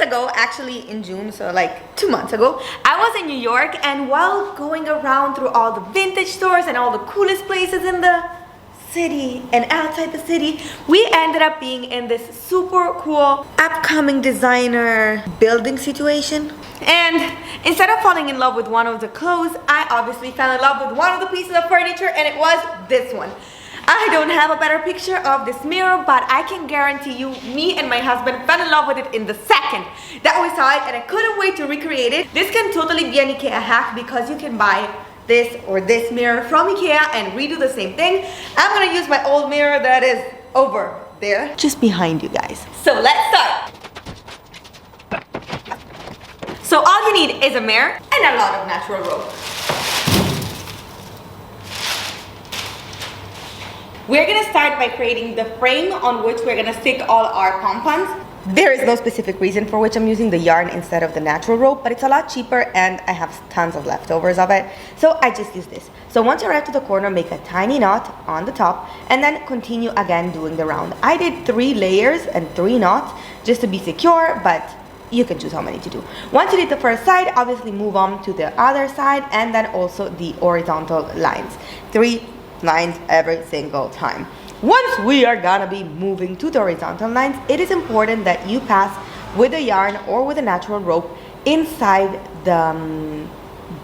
ago, actually in June, so like 2 months ago, I was in New York, and while going around through all the vintage stores and all the coolest places in the city and outside the city, we ended up being in this super cool upcoming designer building situation. And instead of falling in love with one of the clothes, I obviously fell in love with one of the pieces of furniture, and it was this one. I don't have a better picture of this mirror, but I can guarantee you, me and my husband fell in love with it in the second that we saw it, and I couldn't wait to recreate it. This can totally be an IKEA hack because you can buy this or this mirror from IKEA and redo the same thing. I'm gonna use my old mirror that is over there, just behind you guys. So let's start. So all you need is a mirror and a lot of natural rope. We're gonna start by creating the frame on which we're gonna stick all our pom-poms. There is no specific reason for which I'm using the yarn instead of the natural rope, but it's a lot cheaper and I have tons of leftovers of it, so I just use this. So once you're right to the corner, make a tiny knot on the top and then continue again doing the round. I did 3 layers and 3 knots just to be secure, but you can choose how many to do. Once you did the first side, obviously move on to the other side and then also the horizontal lines. 3 lines every single time. Once we are gonna be moving to the horizontal lines, it is important that you pass with a yarn or with a natural rope inside the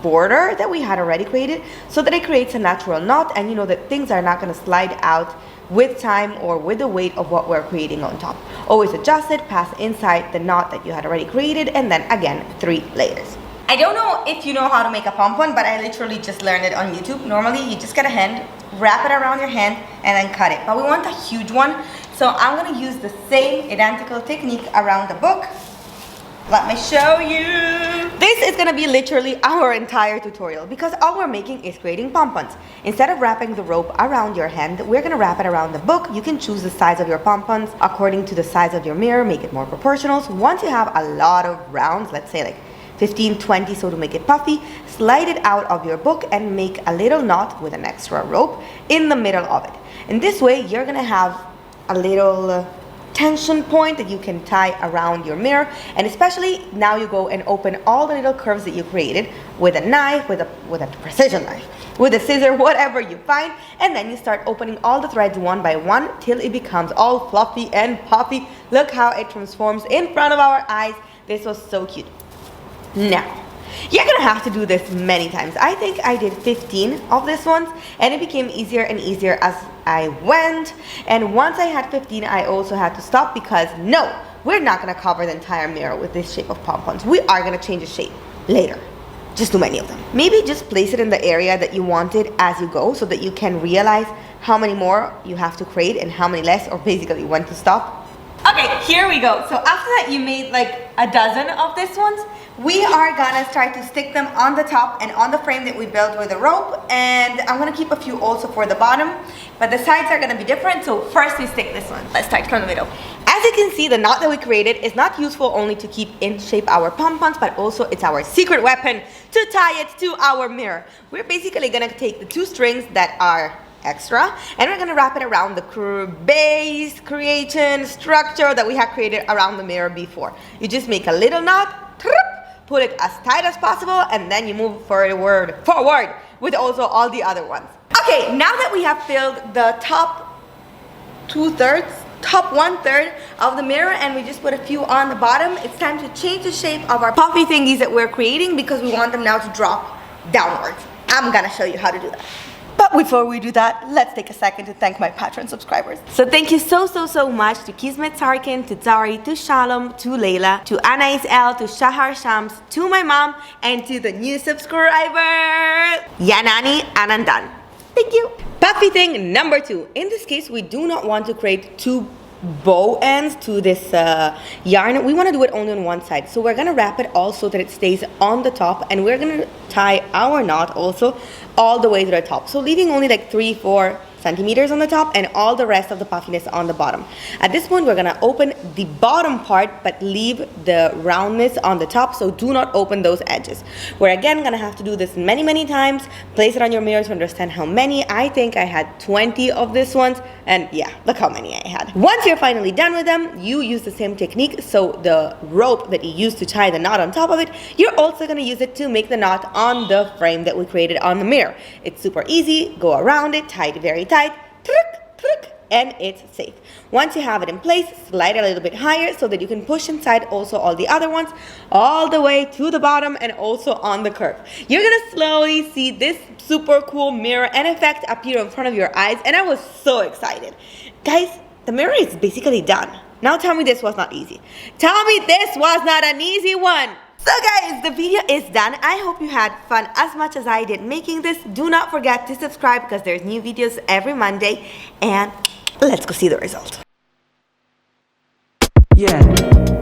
border that we had already created, so that it creates a natural knot and you know that things are not gonna slide out with time or with the weight of what we're creating on top. Always adjust it, pass inside the knot that you had already created, and then again 3 layers. I don't know if you know how to make a pom-pom, but I literally just learned it on YouTube. Normally you just get a hand, wrap it around your hand, and then cut it. But we want a huge one, so I'm gonna use the same identical technique around the book. Let me show you. This is gonna be literally our entire tutorial because all we're making is creating pom-poms. Instead of wrapping the rope around your hand, we're gonna wrap it around the book. You can choose the size of your pom-poms according to the size of your mirror, make it more proportional. So once you have a lot of rounds, let's say like 15, 20, so to make it puffy, slide it out of your book and make a little knot with an extra rope in the middle of it. In this way, you're gonna have a little tension point that you can tie around your mirror, and especially now you go and open all the little curves that you created with a knife, with a precision knife, with a scissor, whatever you find, and then you start opening all the threads one by one till it becomes all fluffy and puffy. Look how it transforms in front of our eyes. This was so cute. Now, you're gonna have to do this many times. I think I did 15 of these ones, and it became easier and easier as I went. And once I had 15, I also had to stop because no, we're not gonna cover the entire mirror with this shape of pom-poms. We are gonna change the shape later. Just too many of them. Maybe just place it in the area that you wanted as you go so that you can realize how many more you have to create and how many less, or basically when to stop. Okay, here we go. So after that you made like a dozen of these ones, we are gonna start to stick them on the top and on the frame that we built with the rope, and I'm gonna keep a few also for the bottom, but the sides are gonna be different. So first we stick this one. Let's start from the middle. As you can see, the knot that we created is not useful only to keep in shape our pom-poms, but also it's our secret weapon to tie it to our mirror. We're basically gonna take the 2 strings that are extra and we're gonna wrap it around the base creation structure that we had created around the mirror before. You just make a little knot, pull it as tight as possible, and then you move forward with also all the other ones. Okay, now that we have filled the top 2/3, top 1/3 of the mirror, and we just put a few on the bottom, it's time to change the shape of our puffy thingies that we're creating because we want them now to drop downwards. I'm gonna show you how to do that. But before we do that, let's take a second to thank my Patreon subscribers. So thank you so much to Kismet Sarkin, to Zari, to Shalom, to Layla, to Anais L, to Shahar Shams, to my mom, and to the new subscriber, Yanani Anandan. Thank you. Puffy thing number 2. In this case, we do not want to create 2 bow ends to this yarn. We want to do it only on one side, so we're gonna wrap it all so that it stays on the top, and we're gonna tie our knot also all the way to the top, so leaving only like 3, 4, centimeters on the top and all the rest of the puffiness on the bottom. At this point, we're gonna open the bottom part, but leave the roundness on the top, so do not open those edges. We're again gonna have to do this many times. Place it on your mirror to understand how many. I think I had 20 of these ones, and yeah, look how many I had. Once you're finally done with them, you use the same technique, so the rope that you used to tie the knot on top of it, you're also gonna use it to make the knot on the frame that we created on the mirror. It's super easy. Go around it, tie it very tight, and it's safe. Once you have it in place, slide it a little bit higher so that you can push inside also all the other ones all the way to the bottom and also on the curve. You're gonna slowly see this super cool mirror and effect appear in front of your eyes, and I was so excited. Guys, the mirror is basically done. Now tell me this was not easy. Tell me this was not an easy one. So guys, the video is done. I hope you had fun as much as I did making this. Do not forget to subscribe because there's new videos every Monday, and let's go see the result. Yeah.